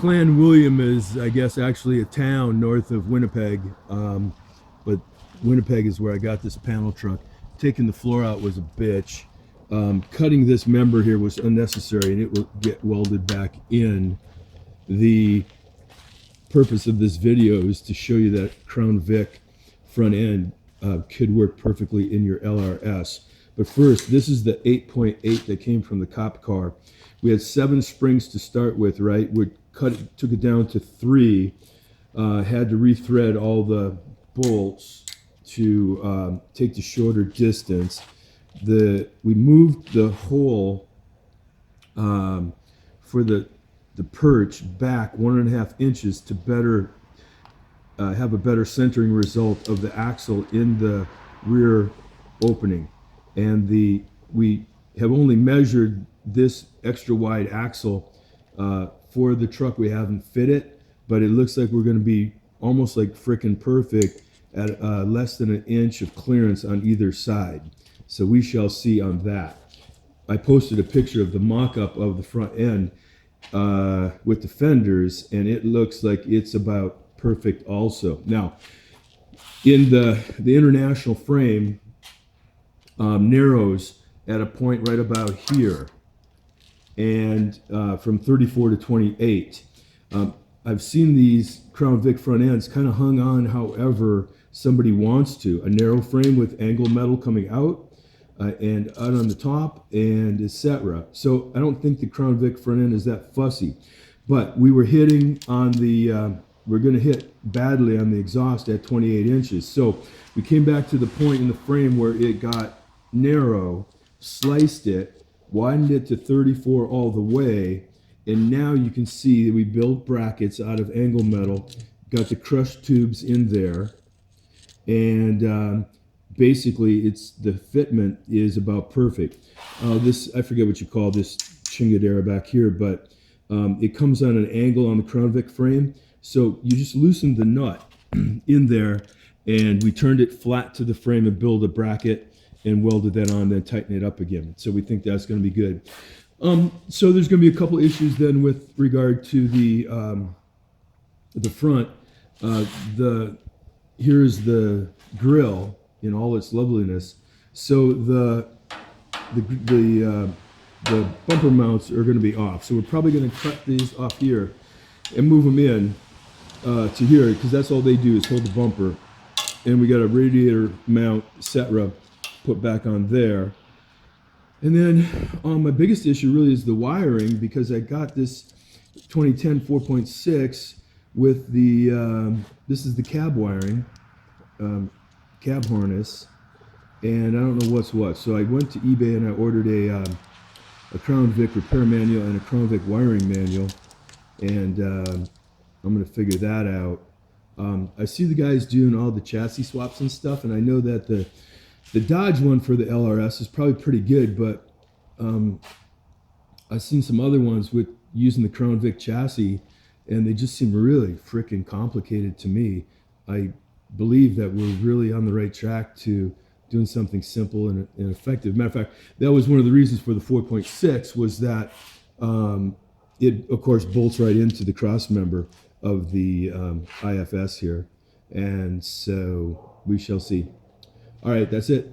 Clanwilliam is, I guess, actually a town north of Winnipeg, but Winnipeg is where I got this panel truck. Taking the floor out was a bitch. Cutting this member here was unnecessary, and it will get welded back in. The purpose of this video is to show you that Crown Vic front end could work perfectly in your LRS. But first, this is the 8.8 that came from the cop car. We had 7 springs to start with, right? We took it down to 3, had to rethread all the bolts to take the shorter distance. We moved the hole for the perch back 1.5 inches to better have a better centering result of the axle in the rear opening. And we have only measured this extra wide axle for the truck. We haven't fit it, but it looks like we're going to be almost like frickin' perfect at less than 1 inch of clearance on either side. So we shall see on that. I posted a picture of the mock-up of the front end with the fenders, and it looks like it's about perfect also. Now, in the international frame narrows at a point right about here, and from 34 to 28. I've seen these Crown Vic front ends kind of hung on however somebody wants to. A narrow frame with angle metal coming out and out on the top, and etc. So I don't think the Crown Vic front end is that fussy. But we were hitting on the, we're going to hit badly on the exhaust at 28 inches. So we came back to the point in the frame where it got narrow, sliced it, widened it to 34 all the way, and now you can see that we built brackets out of angle metal, got the crushed tubes in there, and basically it's the fitment is about perfect. This, I forget what you call this chingadera back here, but it comes on an angle on the Crown Vic frame, so you just loosen the nut in there, and we turned it flat to the frame and build a bracket and welded that on, then tighten it up again. So we think that's going to be good. So there's going to be a couple issues then with regard to the front. Here's the grill in all its loveliness. So the bumper mounts are going to be off. So we're probably going to cut these off here and move them in to here, because that's all they do is hold the bumper. And we got a radiator mount, etc., put back on there. And then my biggest issue really is the wiring, because I got this 2010 4.6 with the, this is the cab wiring, cab harness, and I don't know what's what. So I went to eBay and I ordered a Crown Vic repair manual and a Crown Vic wiring manual, and I'm going to figure that out. I see the guys doing all the chassis swaps and stuff, and I know that the Dodge one for the LRS is probably pretty good, but I've seen some other ones with using the Crown Vic chassis, and they just seem really freaking complicated to me. I believe that we're really on the right track to doing something simple and effective. Matter of fact, that was one of the reasons for the 4.6 was that it, of course, bolts right into the cross member of the IFS here, and so we shall see. All right, that's it.